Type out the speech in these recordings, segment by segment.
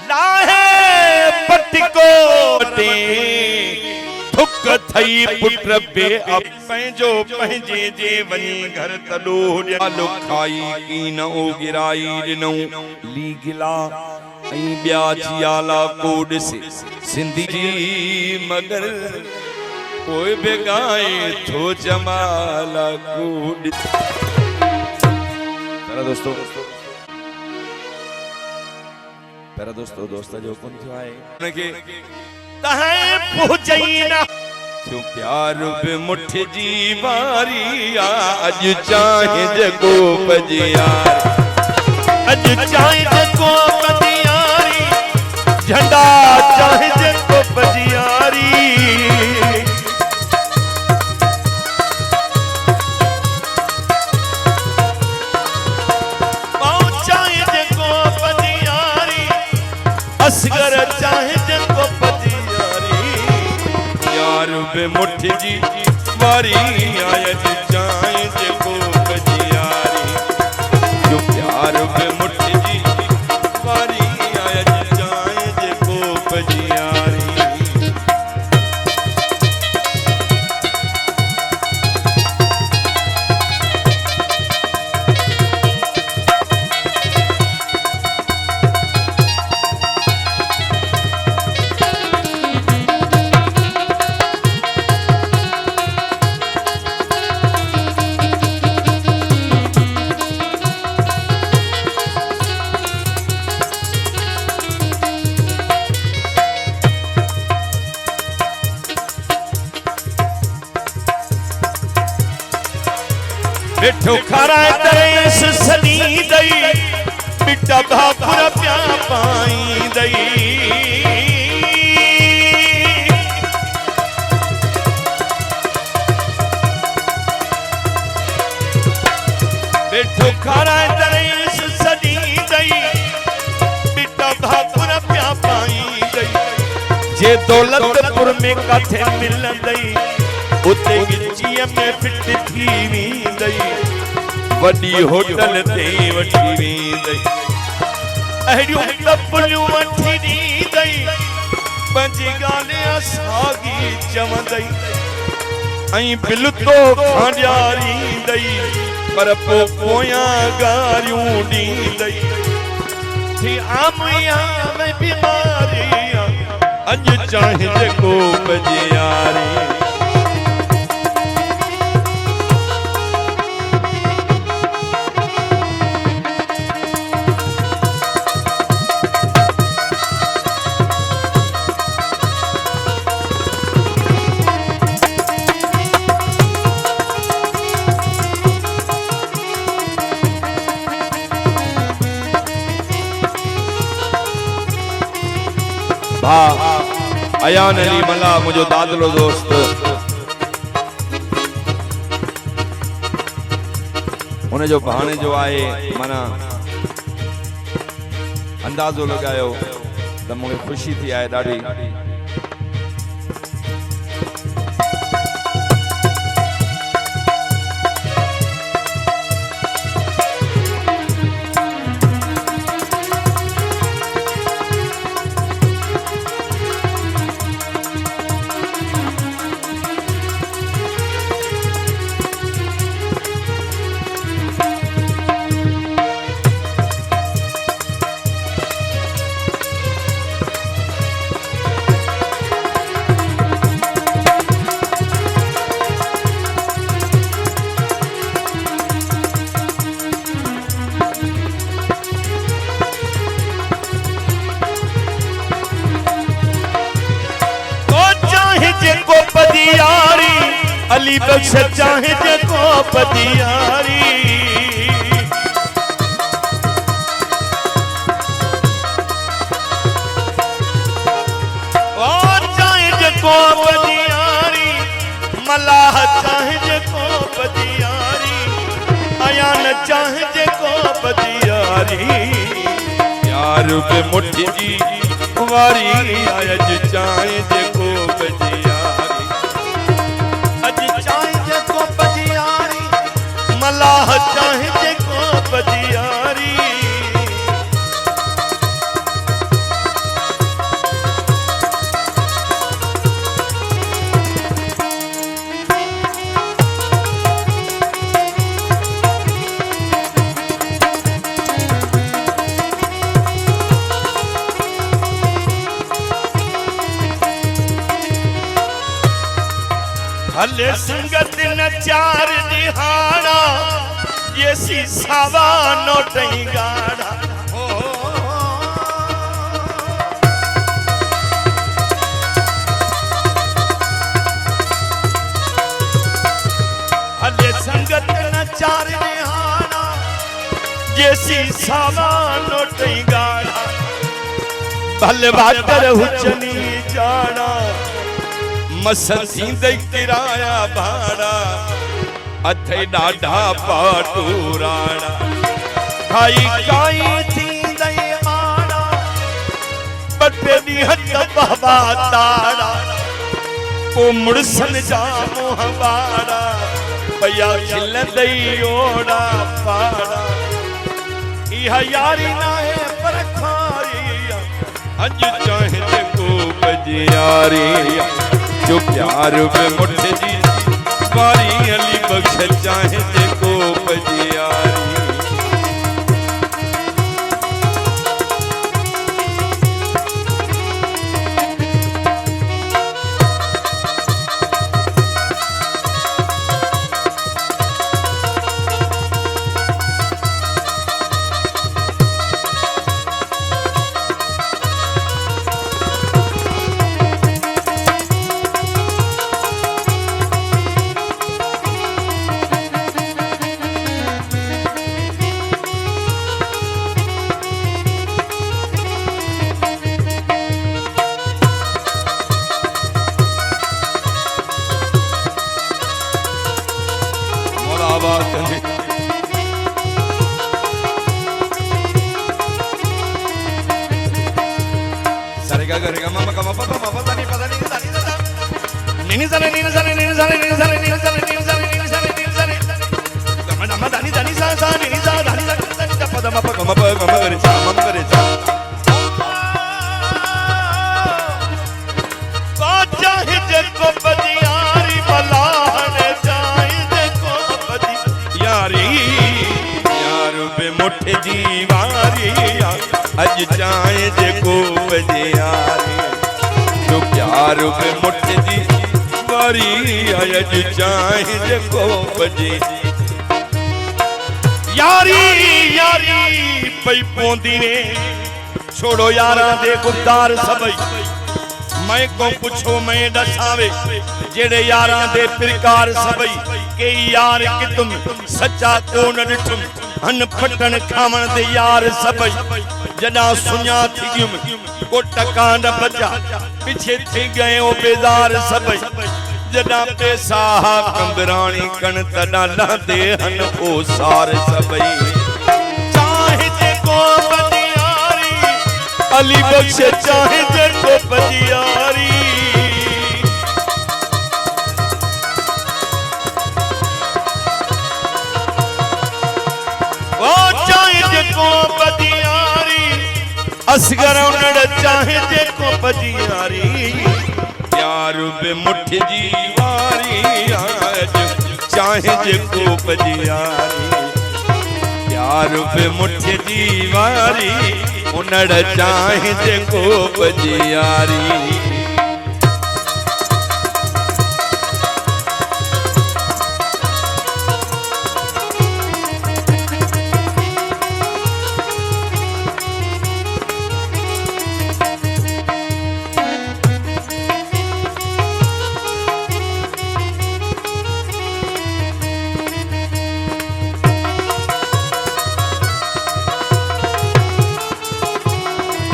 लाहे पटिकोटे थुक थई पुट बे अब पंहिंजो पंहिंजे जे वनी घर तलो आलो खाई की न ओ गिराई ॾिनऊं ली गिला ऐं ॿिया जियाला कोड से सिंधी जी मगर कोई बेगाए थो जमाला कोड। प्यारा दोस्तों दोस्त जो कुन थियो आहे उनके तहां पूजैना थियो प्यार बे मुठ जी वारी अज चाहे जको पजियार अज चाहे जको पजियारी झंडा चाहे जको पजियारी असगर चाहे जको पजियारी यार बे मुठ जी वारी आयज चाहे जको पजियारी जो प्यार बे मुठ जी वारी आयज चाहे जको पजियारी। मिठो खाराए दरेस सनी दई बिटा भापुर प्या पाई दई मिठो खाराए दरेस सनी दई बिटा भापुर प्या पाई दई जे दौलतपुर में काथे मिलंदई उते गिचिया में फिट थी वींदई वडी होटल ते वठी वींदई अहिड़ियूं टपुलियूं वठी ॾींदई पंहिंजी ॻाल्हि साॻी चवंदई ऐं बिल तो खांडियारींदई पर पोयां गारियूं ॾींदई थी आमिया में बीमारी अॼु चाहे जेको पजियारी अयान अली मला मुझो दादलो दोस्त उन जो भाणे जो आए माना अंदाजो लगायो त मूंखे खुशी थी आहे ॾाढी। अली बख्श चाहे जको पदियारी और चाहे जको पदियारी मलाह चाहे जको पदियारी अयान चाहे जको पदियारी यार बे मुठ जी वारी अज चाहे जको पदियारी मलाह चाहे जको पदियारी हले संगत नचार दिहाड़ा ये सी सावा नोटई गाड़ा हले संगत नचार दिहाड़ा ये सी सावा नोटई गाड़ा भले बाटर हुचनी जाना मसती दई किराया भाड़ा अथे डाढा पाटूराणा खाई काई थी दई माड़ा बटे दी हट बाबा ताड़ा को मुड़सन जा मोहबाड़ा भैया खिल दई ओड़ा पाड़ा इहा यारी ना है पर खारी अज चाहे को बजियारी जो प्यार में मुठ जी वारी अली बख्श चाहे को बजियारी अज चाहे जेको बजियारी जो प्यार पे मुठ जी वारी अज चाहे जेको बजे यारी यारी पई पोंदी ने छोड़ो यारा दे गुदार सबई मैं को पुछो मैं दसावे जेड़े यारा दे प्रकार सबई के यार कि तुम सच्चा कोन डिठुम हन फटन खावण दे यार सबई जदा सुना थी गिम को टका न बचा पीछे थी गए ओ बेजार सबई जदा पैसा कंबरानी कण तदा लांदे हन ओ सार सबई चाहे जे को बजियारी अली बख्श चाहे जे को बजियारी ओ चाहे जे को बजियारी असगर उनड़ चाहे जेको बजियारी प्यार बे मुठ जी वारी आज चाहे जेको बजियारी प्यार बे मुठ जी वारी उनड़ चाहे जेको बजियारी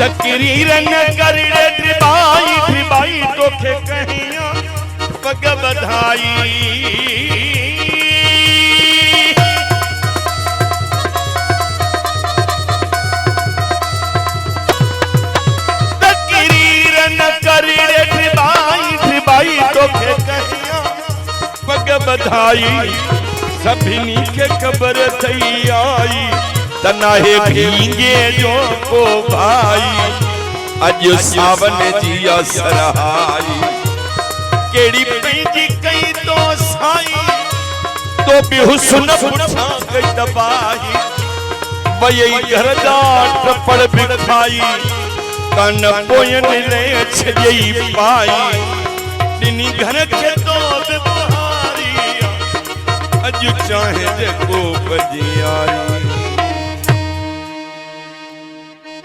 तकरीर न करे ढिबाई तोखे कहिया पग बधाई तकरीर न करे ढिबाई तोखे कहिया पग बधाई सभिनी के खबर थई आई तनाहे भींगे जो को भाई अज सावन जी असरहाई केड़ी पैंजी कई तो साई तो भी हुस्न पुछा कई दबाई वही घर दा टपड़ बिखाई कन पोयन ले छई पाई दिनी घर के तो अज चाहे जेको भजियारी।